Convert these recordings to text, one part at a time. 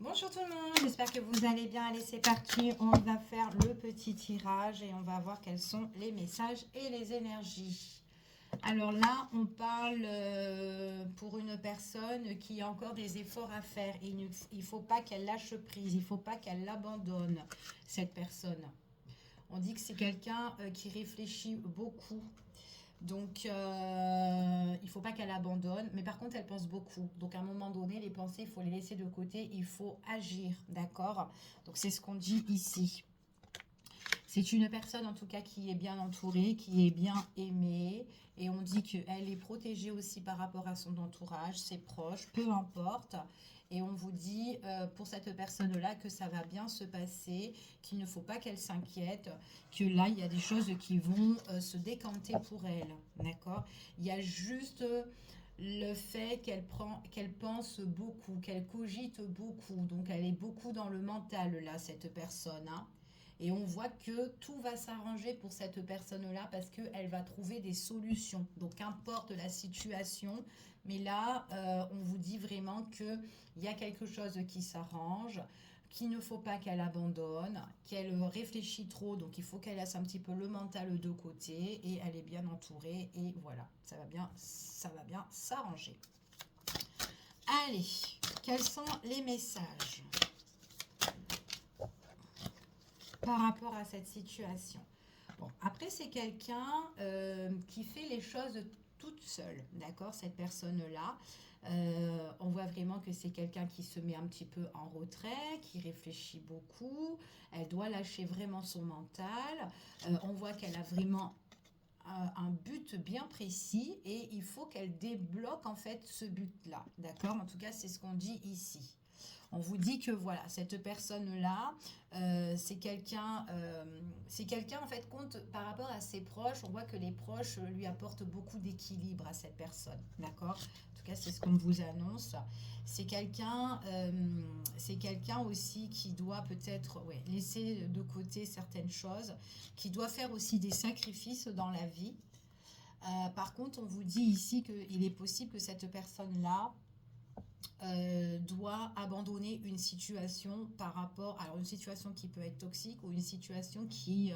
Bonjour tout le monde, j'espère que vous allez bien. Allez, c'est parti, on va faire le petit tirage et on va voir quels sont les messages et les énergies. Alors là, on parle pour une personne qui a encore des efforts à faire. Il ne faut pas qu'elle lâche prise, il ne faut pas qu'elle l'abandonne, cette personne. On dit que c'est quelqu'un qui réfléchit beaucoup. Donc, il ne faut pas qu'elle abandonne, mais par contre, elle pense beaucoup. Donc, à un moment donné, les pensées, il faut les laisser de côté, il faut agir, d'accord? Donc, c'est ce qu'on dit ici. C'est une personne, en tout cas, qui est bien entourée, qui est bien aimée, et on dit qu'elle est protégée aussi par rapport à son entourage, ses proches, peu importe. Et on vous dit pour cette personne-là que ça va bien se passer, qu'il ne faut pas qu'elle s'inquiète, que là, il y a des choses qui vont se décanter pour elle. D'accord? Il y a juste le fait qu'elle pense beaucoup, qu'elle cogite beaucoup. Donc, elle est beaucoup dans le mental, là, cette personne. Hein. Et on voit que tout va s'arranger pour cette personne-là parce qu'elle va trouver des solutions. Donc, qu'importe la situation, mais là, on vous dit vraiment qu'il y a quelque chose qui s'arrange, qu'il ne faut pas qu'elle abandonne, qu'elle réfléchit trop, donc il faut qu'elle laisse un petit peu le mental de côté et elle est bien entourée et voilà, ça va bien s'arranger. Allez, quels sont les messages par rapport à cette situation? Bon, après, c'est quelqu'un qui fait les choses toute seule, d'accord, cette personne-là. On voit vraiment que c'est quelqu'un qui se met un petit peu en retrait, qui réfléchit beaucoup. Elle doit lâcher vraiment son mental. On voit qu'elle a vraiment un but bien précis et il faut qu'elle débloque en fait ce but-là, d'accord? En tout cas, c'est ce qu'on dit ici. On vous dit que voilà, cette personne-là, c'est quelqu'un en fait compte par rapport à ses proches. On voit que les proches lui apportent beaucoup d'équilibre à cette personne, d'accord? En tout cas, c'est ce qu'on vous annonce. C'est quelqu'un aussi qui doit peut-être laisser de côté certaines choses, qui doit faire aussi des sacrifices dans la vie. Par contre, on vous dit ici qu'il est possible que cette personne-là doit abandonner une situation par rapport, alors une situation qui peut être toxique ou une situation qui,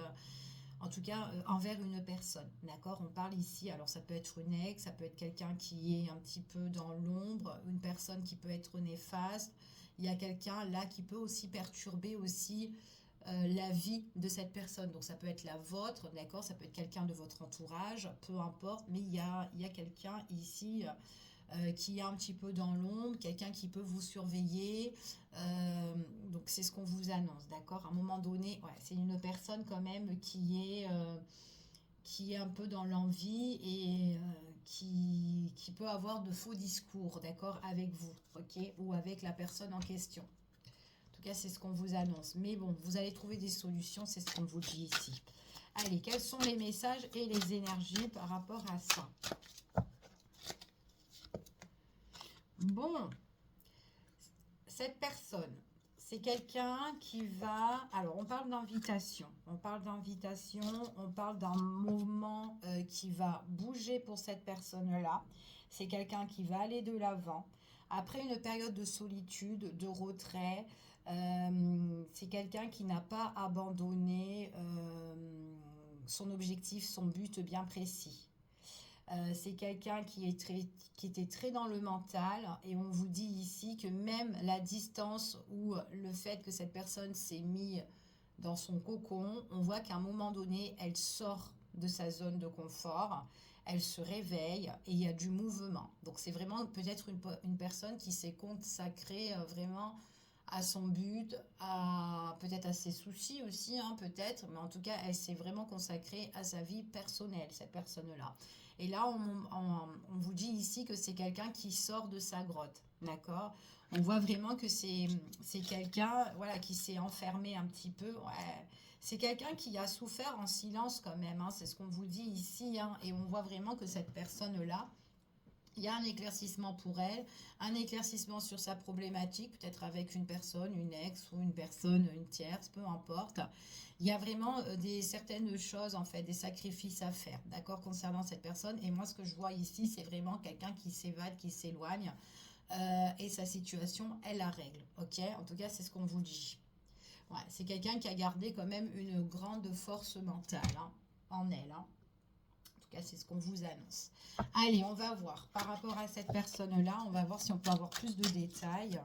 en tout cas, envers une personne, d'accord? On parle ici, alors ça peut être une ex, ça peut être quelqu'un qui est un petit peu dans l'ombre, une personne qui peut être néfaste, il y a quelqu'un là qui peut aussi perturber aussi la vie de cette personne. Donc ça peut être la vôtre, d'accord? Ça peut être quelqu'un de votre entourage, peu importe, mais il y a quelqu'un ici qui est un petit peu dans l'ombre, quelqu'un qui peut vous surveiller. Donc c'est ce qu'on vous annonce, d'accord? À un moment donné, ouais, c'est une personne quand même qui est un peu dans l'envie et qui peut avoir de faux discours, d'accord, avec vous, ok? Ou avec la personne en question. En tout cas, c'est ce qu'on vous annonce. Mais bon, vous allez trouver des solutions, c'est ce qu'on vous dit ici. Allez, quels sont les messages et les énergies par rapport à ça? Bon, cette personne, c'est quelqu'un qui va... Alors, on parle d'invitation. On parle d'invitation, on parle d'un mouvement qui va bouger pour cette personne-là. C'est quelqu'un qui va aller de l'avant. Après une période de solitude, de retrait, c'est quelqu'un qui n'a pas abandonné son objectif, son but bien précis. C'est quelqu'un qui était très dans le mental et on vous dit ici que même la distance ou le fait que cette personne s'est mise dans son cocon, on voit qu'à un moment donné, elle sort de sa zone de confort, elle se réveille et il y a du mouvement. Donc c'est vraiment peut-être une personne qui s'est consacrée vraiment à son but, peut-être à ses soucis aussi, hein, peut-être, mais en tout cas, elle s'est vraiment consacrée à sa vie personnelle, cette personne-là. Et là, on vous dit ici que c'est quelqu'un qui sort de sa grotte, d'accord? On voit vraiment que c'est quelqu'un voilà, qui s'est enfermé un petit peu. Ouais. C'est quelqu'un qui a souffert en silence quand même, hein, c'est ce qu'on vous dit ici. Hein, et on voit vraiment que cette personne-là, il y a un éclaircissement pour elle, un éclaircissement sur sa problématique, peut-être avec une personne, une ex ou une personne, une tierce, peu importe. Il y a vraiment certaines choses, en fait, des sacrifices à faire, d'accord, concernant cette personne. Et moi, ce que je vois ici, c'est vraiment quelqu'un qui s'évade, qui s'éloigne. et sa situation, elle la règle. Ok, en tout cas, c'est ce qu'on vous dit. Ouais, c'est quelqu'un qui a gardé quand même une grande force mentale hein, en elle. Hein. En tout cas, c'est ce qu'on vous annonce. Allez, on va voir. Par rapport à cette personne-là, on va voir si on peut avoir plus de détails.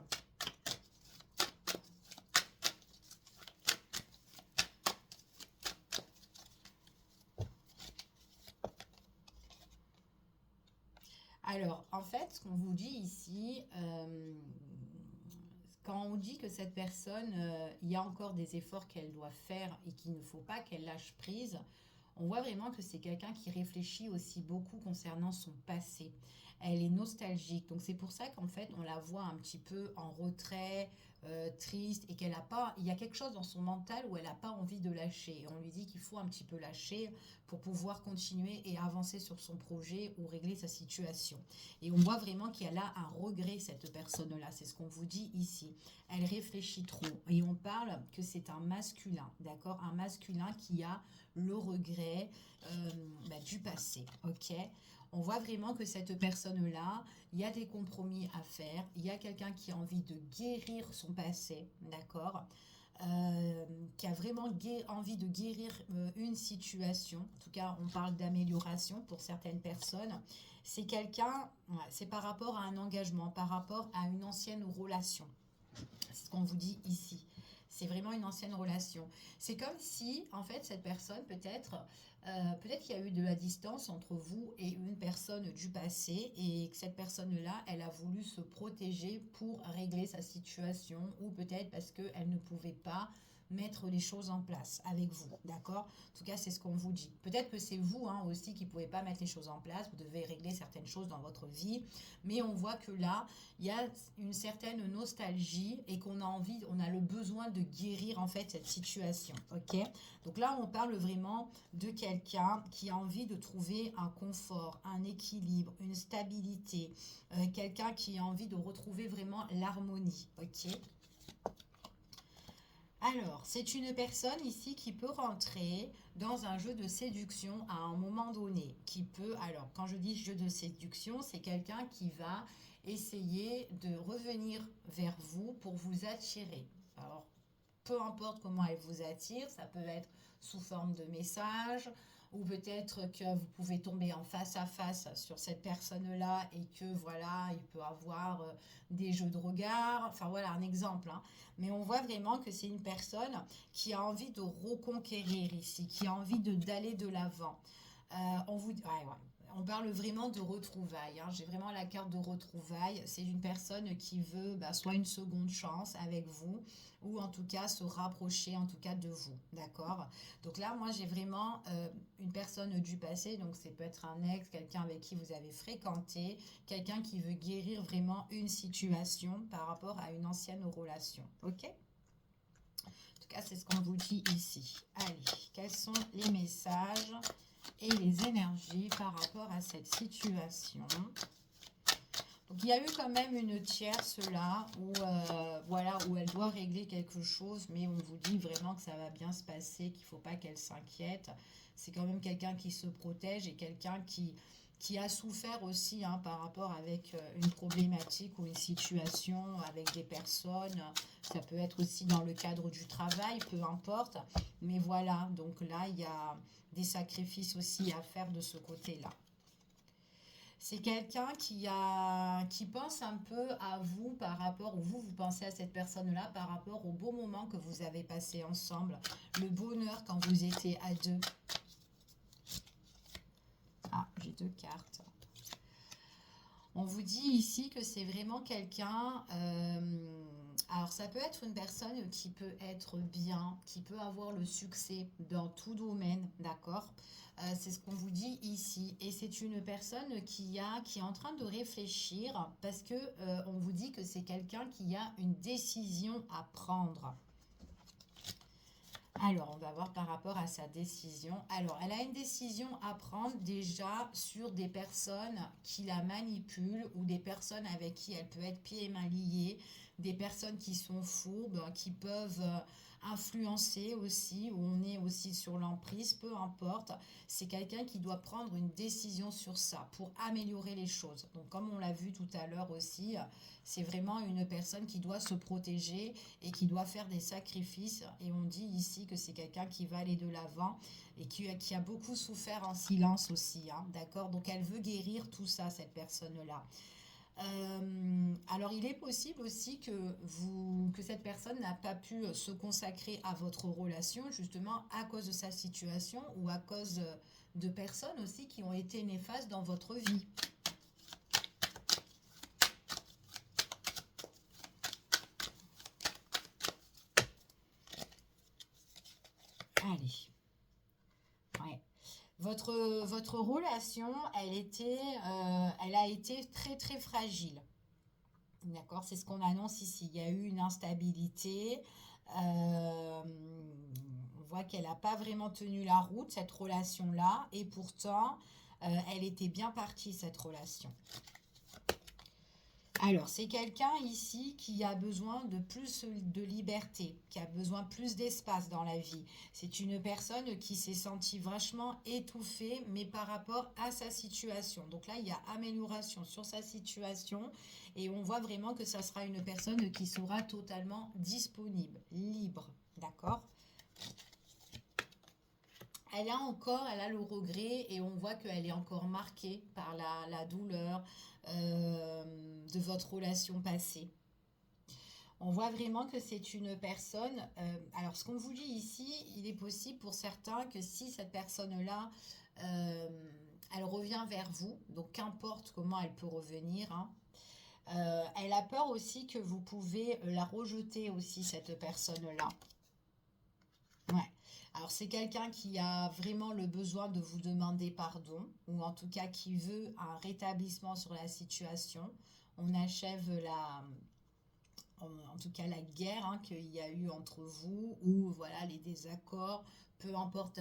Alors, en fait, ce qu'on vous dit ici, quand on dit que cette personne, il y a encore des efforts qu'elle doit faire et qu'il ne faut pas qu'elle lâche prise, on voit vraiment que c'est quelqu'un qui réfléchit aussi beaucoup concernant son passé. Elle est nostalgique, donc c'est pour ça qu'en fait on la voit un petit peu en retrait, triste, et qu'elle a pas, il y a quelque chose dans son mental où elle n'a pas envie de lâcher. Et on lui dit qu'il faut un petit peu lâcher pour pouvoir continuer et avancer sur son projet ou régler sa situation. Et on voit vraiment qu'elle a un regret, cette personne-là. C'est ce qu'on vous dit ici. Elle réfléchit trop. Et on parle que c'est un masculin, d'accord? Un masculin qui a le regret du passé, ok? On voit vraiment que cette personne-là, il y a des compromis à faire. Il y a quelqu'un qui a envie de guérir son passé, d'accord? Qui a vraiment envie de guérir une situation. En tout cas, on parle d'amélioration pour certaines personnes. C'est quelqu'un, ouais, c'est par rapport à un engagement, par rapport à une ancienne relation. C'est ce qu'on vous dit ici. C'est vraiment une ancienne relation. C'est comme si, en fait, cette personne, peut-être qu'il y a eu de la distance entre vous et une personne du passé et que cette personne-là, elle a voulu se protéger pour régler sa situation ou peut-être parce qu'elle ne pouvait pas mettre les choses en place avec vous, d'accord? En tout cas, c'est ce qu'on vous dit. Peut-être que c'est vous hein, aussi qui ne pouvez pas mettre les choses en place, vous devez régler certaines choses dans votre vie, mais on voit que là, il y a une certaine nostalgie et qu'on a envie, on a le besoin de guérir en fait cette situation, ok? Donc là, on parle vraiment de quelqu'un qui a envie de trouver un confort, un équilibre, une stabilité, quelqu'un qui a envie de retrouver vraiment l'harmonie, ok? Alors, c'est une personne ici qui peut rentrer dans un jeu de séduction à un moment donné. Qui peut, alors, quand je dis jeu de séduction, c'est quelqu'un qui va essayer de revenir vers vous pour vous attirer. Alors, peu importe comment elle vous attire, ça peut être sous forme de message, ou peut-être que vous pouvez tomber en face à face sur cette personne-là et que voilà, il peut avoir des jeux de regard, enfin voilà un exemple. Hein. Mais on voit vraiment que c'est une personne qui a envie de reconquérir ici, qui a envie d'aller de l'avant. On parle vraiment de retrouvailles. Hein. J'ai vraiment la carte de retrouvailles. C'est une personne qui veut soit une seconde chance avec vous ou en tout cas se rapprocher en tout cas de vous. D'accord? Donc là, moi, j'ai vraiment une personne du passé. Donc, ça peut être un ex, quelqu'un avec qui vous avez fréquenté, quelqu'un qui veut guérir vraiment une situation par rapport à une ancienne relation. Ok? En tout cas, c'est ce qu'on vous dit ici. Allez, quels sont les messages et les énergies par rapport à cette situation? Donc, il y a eu quand même une tierce là où, où elle doit régler quelque chose, mais on vous dit vraiment que ça va bien se passer, qu'il ne faut pas qu'elle s'inquiète. C'est quand même quelqu'un qui se protège et quelqu'un qui a souffert aussi hein, par rapport avec une problématique ou une situation avec des personnes. Ça peut être aussi dans le cadre du travail, peu importe. Mais voilà, donc là, il y a des sacrifices aussi à faire de ce côté-là. C'est quelqu'un qui pense un peu à vous par rapport, ou vous pensez à cette personne-là par rapport au beau moment que vous avez passé ensemble, le bonheur quand vous étiez à deux. Ah, j'ai deux cartes. On vous dit ici que c'est vraiment quelqu'un... alors, ça peut être une personne qui peut être bien, qui peut avoir le succès dans tout domaine, d'accord? C'est ce qu'on vous dit ici. Et c'est une personne qui est en train de réfléchir parce que on vous dit que c'est quelqu'un qui a une décision à prendre. Alors, on va voir par rapport à sa décision. Alors, elle a une décision à prendre déjà sur des personnes qui la manipulent ou des personnes avec qui elle peut être pieds et mains liés des personnes qui sont fourbes, qui peuvent influencer aussi, où on est aussi sur l'emprise, peu importe. C'est quelqu'un qui doit prendre une décision sur ça pour améliorer les choses. Donc comme on l'a vu tout à l'heure aussi, c'est vraiment une personne qui doit se protéger et qui doit faire des sacrifices. Et on dit ici que c'est quelqu'un qui va aller de l'avant et qui a beaucoup souffert en silence aussi, hein, d'accord? Donc elle veut guérir tout ça, cette personne-là. Alors il est possible aussi que cette personne n'a pas pu se consacrer à votre relation justement à cause de sa situation ou à cause de personnes aussi qui ont été néfastes dans votre vie. Allez. Ouais. Votre relation, elle a été très très fragile. D'accord, c'est ce qu'on annonce ici. Il y a eu une instabilité. On voit qu'elle n'a pas vraiment tenu la route, cette relation-là. Et pourtant, elle était bien partie, cette relation. Alors, c'est quelqu'un ici qui a besoin de plus de liberté, qui a besoin plus d'espace dans la vie. C'est une personne qui s'est sentie vachement étouffée, mais par rapport à sa situation. Donc là, il y a amélioration sur sa situation et on voit vraiment que ça sera une personne qui sera totalement disponible, libre. D'accord ? Elle a le regret et on voit qu'elle est encore marquée par la douleur de votre relation passée. On voit vraiment que c'est une personne. Alors, ce qu'on vous dit ici, il est possible pour certains que si cette personne-là, elle revient vers vous, donc qu'importe comment elle peut revenir, hein, elle a peur aussi que vous pouvez la rejeter aussi, cette personne-là. Ouais. Alors c'est quelqu'un qui a vraiment le besoin de vous demander pardon, ou en tout cas qui veut un rétablissement sur la situation. On achève en tout cas la guerre, hein, qu'il y a eu entre vous, ou voilà les désaccords, peu importe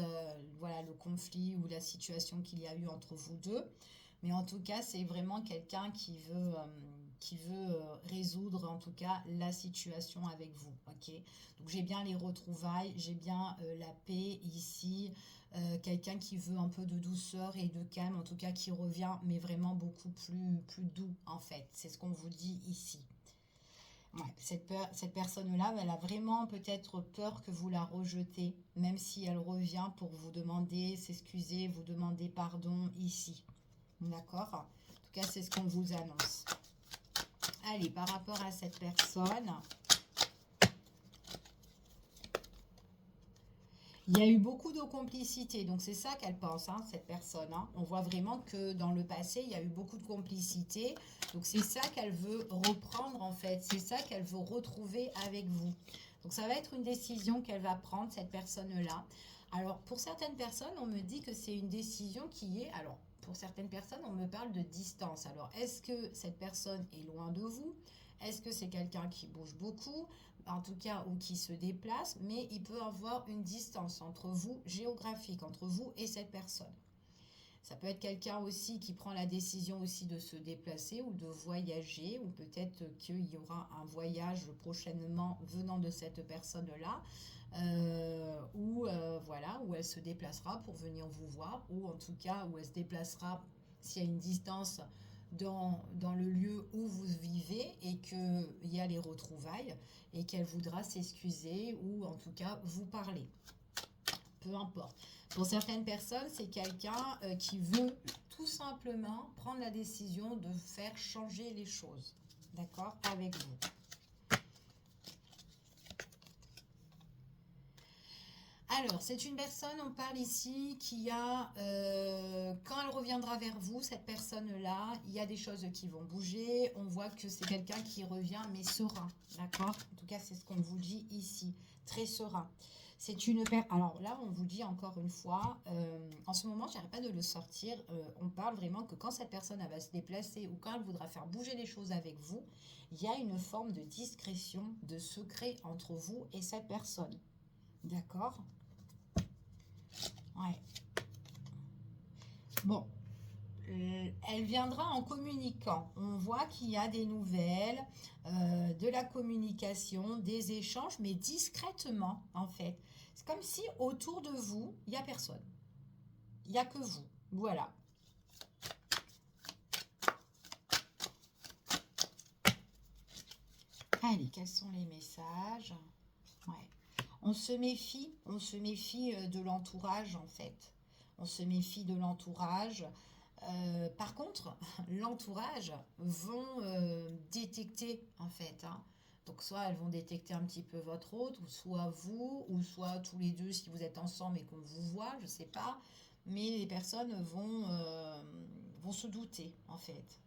voilà le conflit ou la situation qu'il y a eu entre vous deux. Mais en tout cas, c'est vraiment quelqu'un qui veut résoudre en tout cas la situation avec vous. Ok. Donc j'ai bien les retrouvailles, j'ai bien la paix ici, quelqu'un qui veut un peu de douceur et de calme, en tout cas qui revient, mais vraiment beaucoup plus doux en fait. C'est ce qu'on vous dit ici. Ouais, cette personne-là, elle a vraiment peut-être peur que vous la rejetez, même si elle revient pour vous demander, s'excuser, vous demander pardon ici. D'accord? En tout cas, c'est ce qu'on vous annonce. Allez, par rapport à cette personne, il y a eu beaucoup de complicité. Donc, c'est ça qu'elle pense, hein, cette personne. Hein. On voit vraiment que dans le passé, il y a eu beaucoup de complicité. Donc, c'est ça qu'elle veut reprendre, en fait. C'est ça qu'elle veut retrouver avec vous. Donc, ça va être une décision qu'elle va prendre, cette personne-là. Alors, pour certaines personnes, on me dit que c'est une décision qui est... Alors, pour certaines personnes, on me parle de distance. Alors, est-ce que cette personne est loin de vous? Est-ce que c'est quelqu'un qui bouge beaucoup? En tout cas, ou qui se déplace, mais il peut avoir une distance entre vous, géographique, entre vous et cette personne. Ça peut être quelqu'un aussi qui prend la décision aussi de se déplacer ou de voyager, ou peut-être qu'il y aura un voyage prochainement venant de cette personne-là, voilà, où elle se déplacera pour venir vous voir, ou en tout cas où elle se déplacera s'il y a une distance dans le lieu où vous vivez et qu'il y a les retrouvailles et qu'elle voudra s'excuser ou en tout cas vous parler. Peu importe. Pour certaines personnes, c'est quelqu'un qui veut tout simplement prendre la décision de faire changer les choses. D'accord? Avec vous. Alors, c'est une personne, on parle ici, qui a, quand elle reviendra vers vous, cette personne-là, il y a des choses qui vont bouger. On voit que c'est quelqu'un qui revient, mais serein. D'accord? En tout cas, c'est ce qu'on vous dit ici. Très serein. C'est une personne. Alors là, on vous dit encore une fois, en ce moment, j'arrête pas de le sortir. On parle vraiment que quand cette personne elle va se déplacer ou quand elle voudra faire bouger les choses avec vous, il y a une forme de discrétion, de secret entre vous et cette personne. D'accord? Ouais. Bon, elle viendra en communiquant. On voit qu'il y a des nouvelles, de la communication, des échanges, mais discrètement en fait. C'est comme si autour de vous, il n'y a personne. Il n'y a que vous. Voilà. Allez, quels sont les messages? Ouais. On se méfie de l'entourage en fait. On se méfie de l'entourage. Par contre, l'entourage vont détecter en fait. Hein. Donc soit elles vont détecter un petit peu votre autre, ou soit vous, ou soit tous les deux si vous êtes ensemble et qu'on vous voit, je ne sais pas. Mais les personnes vont se douter en fait.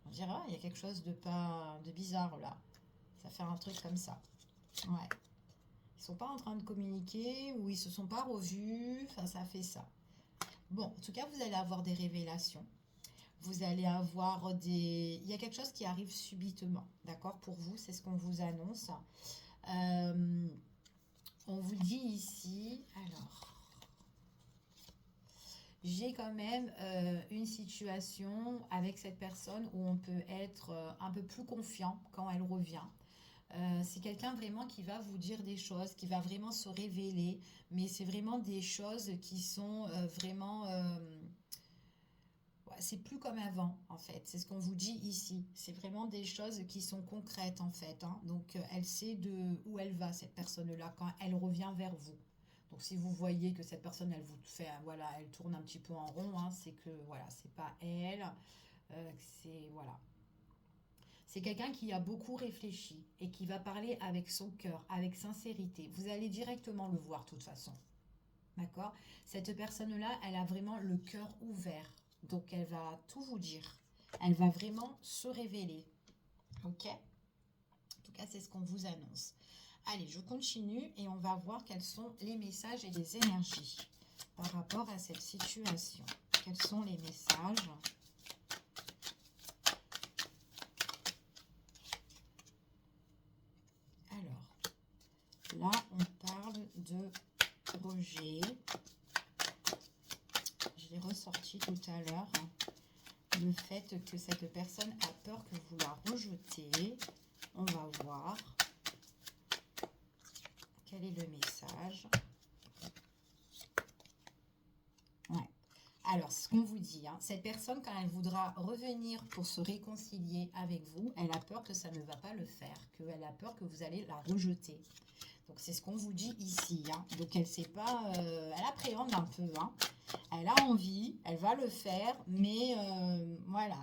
On dira, il y a quelque chose de bizarre là. Ça fait un truc comme ça. Ouais. Ils sont pas en train de communiquer ou ils se sont pas revus. Enfin, ça fait ça. Bon, en tout cas, vous allez avoir des révélations. Vous allez avoir des... Il y a quelque chose qui arrive subitement, d'accord? Pour vous, c'est ce qu'on vous annonce. Euh, on vous dit ici... Alors, j'ai quand même une situation avec cette personne où on peut être un peu plus confiant quand elle revient. C'est quelqu'un vraiment qui va vous dire des choses, qui va vraiment se révéler, mais c'est vraiment des choses qui sont vraiment... ouais, c'est plus comme avant, en fait. C'est ce qu'on vous dit ici. C'est vraiment des choses qui sont concrètes, en fait. Hein. Donc, elle sait de où elle va, cette personne-là, quand elle revient vers vous. Donc, si vous voyez que cette personne, elle vous fait, voilà, elle tourne un petit peu en rond, hein, c'est que, voilà, c'est pas elle. C'est, voilà. C'est quelqu'un qui a beaucoup réfléchi et qui va parler avec son cœur, avec sincérité. Vous allez directement le voir de toute façon. D'accord? Cette personne-là, elle a vraiment le cœur ouvert. Donc, elle va tout vous dire. Elle va vraiment se révéler. Ok? En tout cas, c'est ce qu'on vous annonce. Allez, je continue et on va voir quels sont les messages et les énergies par rapport à cette situation. Quels sont les messages? Alors, là, on parle de rejet. Je l'ai ressorti tout à l'heure. Le fait que cette personne a peur que vous la rejetez. On va voir. Quel est le message? Ouais. Alors, ce qu'on vous dit, hein, cette personne, quand elle voudra revenir pour se réconcilier avec vous, elle a peur que ça ne va pas le faire, qu'elle a peur que vous allez la rejeter. Donc, c'est ce qu'on vous dit ici. Hein. Donc, elle sait pas, elle appréhende un peu. Hein. Elle a envie, elle va le faire, mais voilà.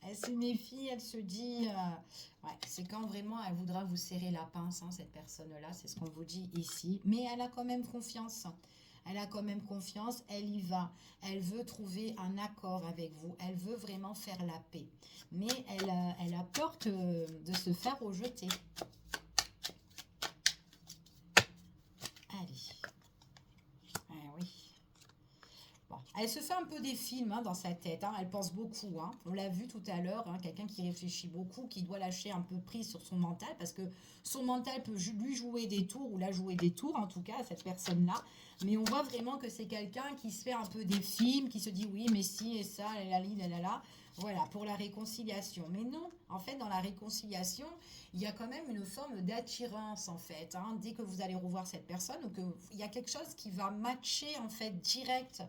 Elle se méfie, elle se dit... ouais, c'est quand vraiment elle voudra vous serrer la pince, hein, cette personne-là, c'est ce qu'on vous dit ici. Mais elle a quand même confiance. Elle a quand même confiance, elle y va. Elle veut trouver un accord avec vous. Elle veut vraiment faire la paix. Mais elle a peur de se faire rejeter. Allez. Ah oui. Bon. Elle se fait un peu des films hein, dans sa tête. Hein. Elle pense beaucoup. Hein. On l'a vu tout à l'heure. Hein, quelqu'un qui réfléchit beaucoup, qui doit lâcher un peu prise sur son mental parce que son mental peut lui jouer des tours ou la jouer des tours, en tout cas, à cette personne-là. Mais on voit vraiment que c'est quelqu'un qui se fait un peu des films, qui se dit oui, mais si et ça, là. Voilà, pour la réconciliation. Mais non, en fait, dans la réconciliation, il y a quand même une forme d'attirance, en fait. Hein, dès que vous allez revoir cette personne, ou que il y a quelque chose qui va matcher, en fait, direct.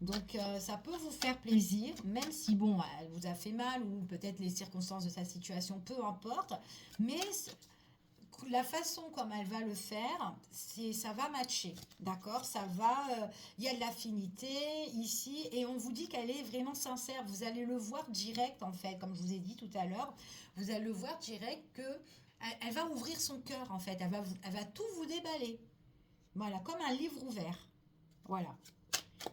Donc, ça peut vous faire plaisir, même si, bon, elle vous a fait mal, ou peut-être les circonstances de sa situation, peu importe. Mais la façon comme elle va le faire, ça va matcher, d'accord? Ça va, il y a de l'affinité ici et on vous dit qu'elle est vraiment sincère. Vous allez le voir direct en fait, comme je vous ai dit tout à l'heure. Vous allez le voir direct que elle va ouvrir son cœur en fait. Elle va tout vous déballer. Voilà, comme un livre ouvert. Voilà.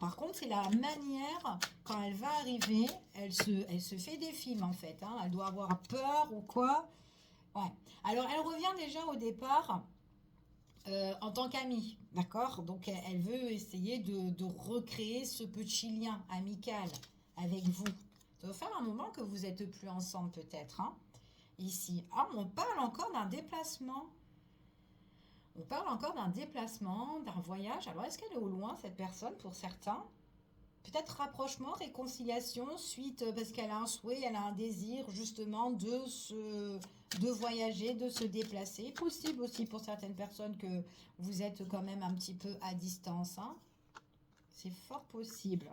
Par contre, c'est la manière, quand elle va arriver, elle se fait des films en fait. Hein. Elle doit avoir peur ou quoi. Ouais. Alors, elle revient déjà au départ en tant qu'amie, d'accord? Donc, elle veut essayer de recréer ce petit lien amical avec vous. Ça va faire un moment que vous n'êtes plus ensemble, peut-être, hein? Ici. Ah, on parle encore d'un déplacement. On parle encore d'un déplacement, d'un voyage. Alors, est-ce qu'elle est au loin, cette personne, pour certains? peut-être rapprochement, réconciliation, suite, parce qu'elle a un souhait, elle a un désir justement de voyager, de se déplacer. Possible aussi pour certaines personnes que vous êtes quand même un petit peu à distance, hein. C'est fort possible.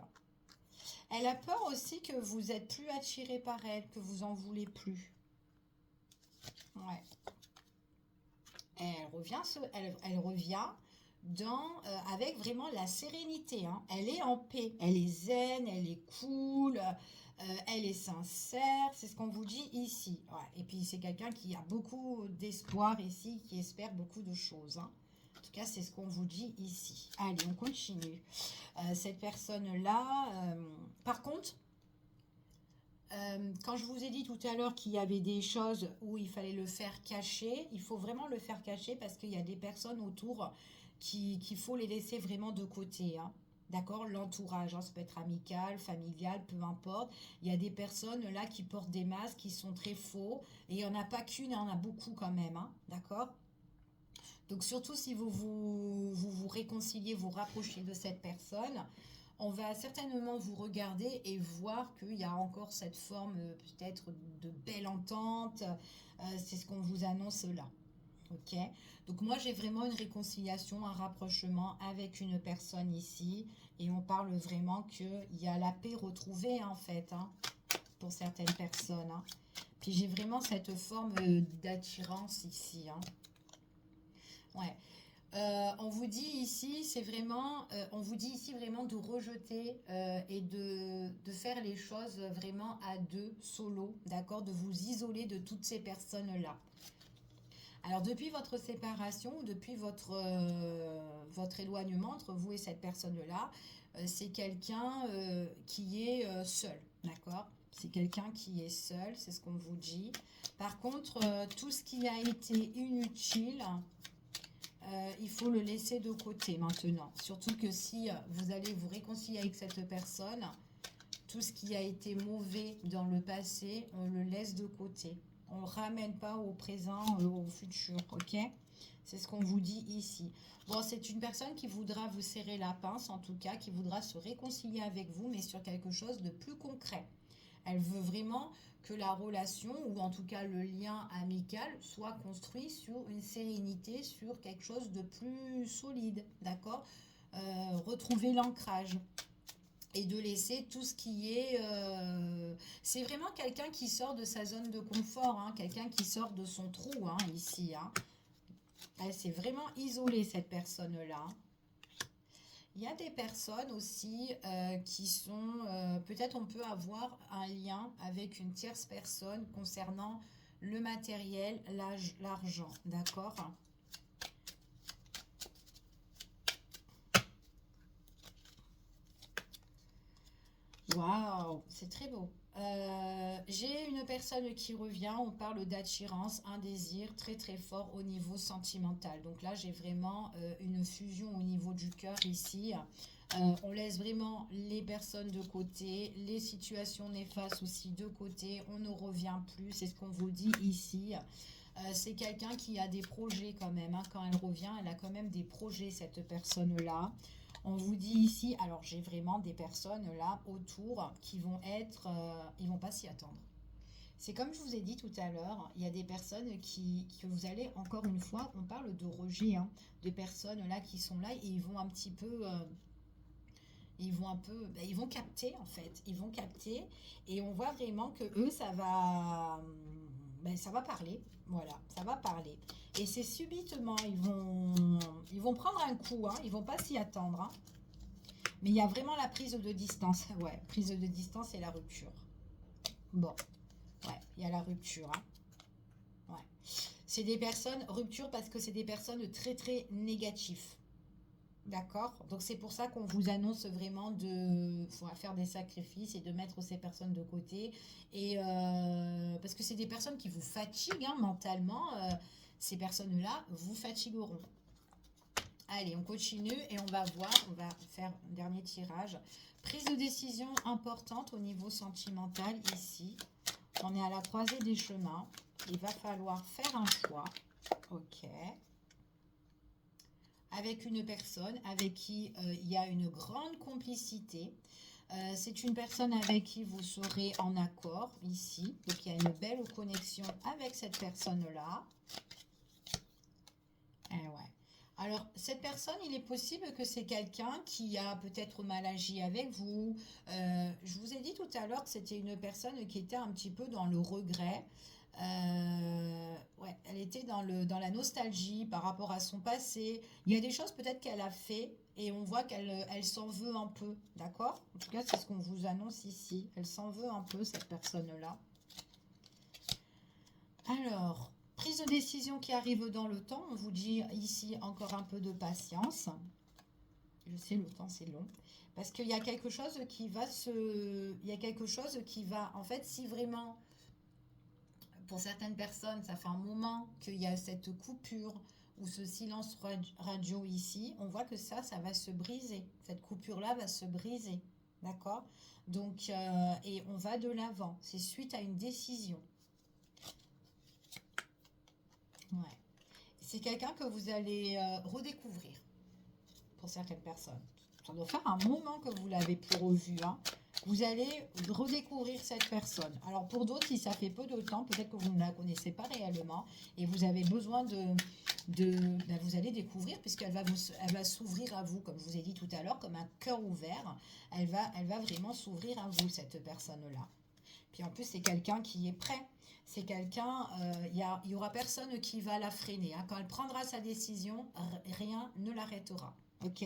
Elle a peur aussi que vous êtes plus attiré par elle, que vous en voulez plus. Ouais. Elle revient, elle revient avec vraiment la sérénité, hein. Elle est en paix, elle est zen, elle est cool, elle est sincère, c'est ce qu'on vous dit ici. Ouais. Et puis c'est quelqu'un qui a beaucoup d'espoir ici, qui espère beaucoup de choses, hein. En tout cas, c'est ce qu'on vous dit ici. Allez, on continue. Cette personne-là, par contre, quand je vous ai dit tout à l'heure qu'il y avait des choses où il fallait le faire cacher, il faut vraiment le faire cacher parce qu'il y a des personnes autour qu'il faut les laisser vraiment de côté, hein. D'accord? L'entourage, hein, ça peut être amical, familial, peu importe. Il y a des personnes là qui portent des masques qui sont très faux. Et il n'y en a pas qu'une, il y en a beaucoup quand même, hein. D'accord? Donc surtout si vous réconciliez, vous rapprochez de cette personne, on va certainement vous regarder et voir qu'il y a encore cette forme peut-être de belle entente. C'est ce qu'on vous annonce là. Ok. Donc moi j'ai vraiment une réconciliation, un rapprochement avec une personne ici. Et on parle vraiment qu'il y a la paix retrouvée, hein, en fait, hein, pour certaines personnes, hein. Puis j'ai vraiment cette forme d'attirance ici, hein. Ouais. On vous dit ici, c'est vraiment, on vous dit ici vraiment de rejeter et de faire les choses vraiment à deux, solo, d'accord, de vous isoler de toutes ces personnes-là. Alors depuis votre séparation ou depuis votre éloignement entre vous et cette personne-là, c'est quelqu'un qui est seul, d'accord? C'est quelqu'un qui est seul, c'est ce qu'on vous dit. Par contre, tout ce qui a été inutile, il faut le laisser de côté maintenant. Surtout que si vous allez vous réconcilier avec cette personne, tout ce qui a été mauvais dans le passé, on le laisse de côté. On ne le ramène pas au présent, au futur, ok? C'est ce qu'on vous dit ici. Bon, c'est une personne qui voudra vous serrer la pince, en tout cas, qui voudra se réconcilier avec vous, mais sur quelque chose de plus concret. Elle veut vraiment que la relation, ou en tout cas le lien amical, soit construit sur une sérénité, sur quelque chose de plus solide, d'accord? Retrouver l'ancrage et de laisser tout ce qui est... c'est vraiment quelqu'un qui sort de sa zone de confort, hein, quelqu'un qui sort de son trou, hein, ici, hein. Elle s'est vraiment isolée, cette personne-là. Il y a des personnes aussi qui sont... peut-être on peut avoir un lien avec une tierce personne concernant le matériel, l'argent, d'accord? Waouh, c'est très beau. J'ai une personne qui revient, on parle d'attirance, un désir très très fort au niveau sentimental. Donc là, j'ai vraiment une fusion au niveau du cœur ici. On laisse vraiment les personnes de côté, les situations néfastes aussi de côté, on ne revient plus, c'est ce qu'on vous dit ici. C'est quelqu'un qui a des projets quand même, hein. Quand elle revient, elle a quand même des projets, cette personne-là. On vous dit ici, alors j'ai vraiment des personnes là autour qui vont être, ils vont pas s'y attendre. C'est comme je vous ai dit tout à l'heure, il y a des personnes que vous allez, encore une fois, on parle de rejet, hein, des personnes là qui sont là et ils vont un petit peu, ils vont un peu, ben, ils vont capter en fait, ils vont capter et on voit vraiment que eux, ben, ça va parler, voilà, ça va parler. Et c'est subitement, ils vont prendre un coup, hein, ils vont pas s'y attendre, hein. Mais il y a vraiment la prise de distance. Ouais, prise de distance et la rupture. Bon, ouais, il y a la rupture, hein. Ouais. C'est des personnes, rupture parce que c'est des personnes très très négatives. D'accord? Donc c'est pour ça qu'on vous annonce vraiment de faut faire des sacrifices et de mettre ces personnes de côté. Et parce que c'est des personnes qui vous fatiguent, hein, mentalement. Ces personnes-là vous fatigueront. Allez, on continue et on va voir, on va faire un dernier tirage. Prise de décision importante au niveau sentimental ici. On est à la croisée des chemins. Il va falloir faire un choix. Ok. Avec une personne avec qui il y a une grande complicité. C'est une personne avec qui vous serez en accord ici. Donc, il y a une belle connexion avec cette personne-là. Eh ouais. Alors, cette personne, il est possible que c'est quelqu'un qui a peut-être mal agi avec vous. Je vous ai dit tout à l'heure que c'était une personne qui était un petit peu dans le regret. Ouais, elle était dans la nostalgie par rapport à son passé. Il y a des choses peut-être qu'elle a fait et on voit qu'elle s'en veut un peu, d'accord? En tout cas, c'est ce qu'on vous annonce ici. Elle s'en veut un peu, cette personne-là. Alors, prise de décision qui arrive dans le temps. On vous dit ici encore un peu de patience. Je sais, le temps c'est long. Parce qu'il y a quelque chose qui va se... Il y a quelque chose qui va... En fait, si vraiment, pour certaines personnes, ça fait un moment qu'il y a cette coupure ou ce silence radio ici, on voit que ça va se briser. Cette coupure-là va se briser. D'accord? Donc, et on va de l'avant. C'est suite à une décision. Ouais. C'est quelqu'un que vous allez redécouvrir pour certaines personnes. Ça doit faire un moment que vous l'avez plus revu. Hein. Vous allez redécouvrir cette personne. Alors pour d'autres, si ça fait peu de temps, peut-être que vous ne la connaissez pas réellement et vous avez besoin ben, vous allez découvrir puisqu'elle elle va s'ouvrir à vous, comme je vous ai dit tout à l'heure, comme un cœur ouvert. Elle va vraiment s'ouvrir à vous, cette personne-là. Puis en plus, c'est quelqu'un qui est prêt. C'est quelqu'un, il y aura personne qui va la freiner. Hein. Quand elle prendra sa décision, rien ne l'arrêtera. Ok?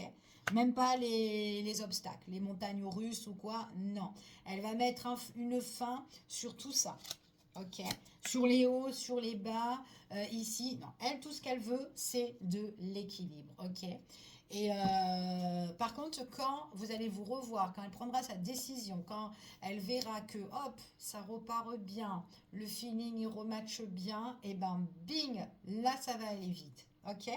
Même pas les obstacles, les montagnes russes ou quoi. Non. Elle va mettre une fin sur tout ça. Ok? Sur les hauts, sur les bas, ici. Non. Elle, tout ce qu'elle veut, c'est de l'équilibre. Ok? Et par contre, quand vous allez vous revoir, quand elle prendra sa décision, quand elle verra que hop, ça repart bien, le feeling il rematche bien, et ben bing, là ça va aller vite. Ok?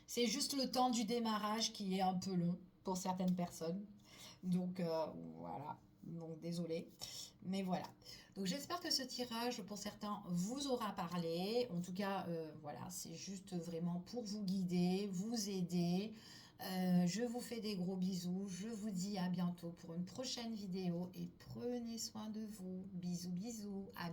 C'est juste le temps du démarrage qui est un peu long pour certaines personnes. Donc voilà, donc désolé, mais voilà. Donc j'espère que ce tirage pour certains vous aura parlé. En tout cas, voilà, c'est juste vraiment pour vous guider, vous aider. Je vous fais des gros bisous. Je vous dis à bientôt pour une prochaine vidéo et prenez soin de vous. Bisous, bisous. À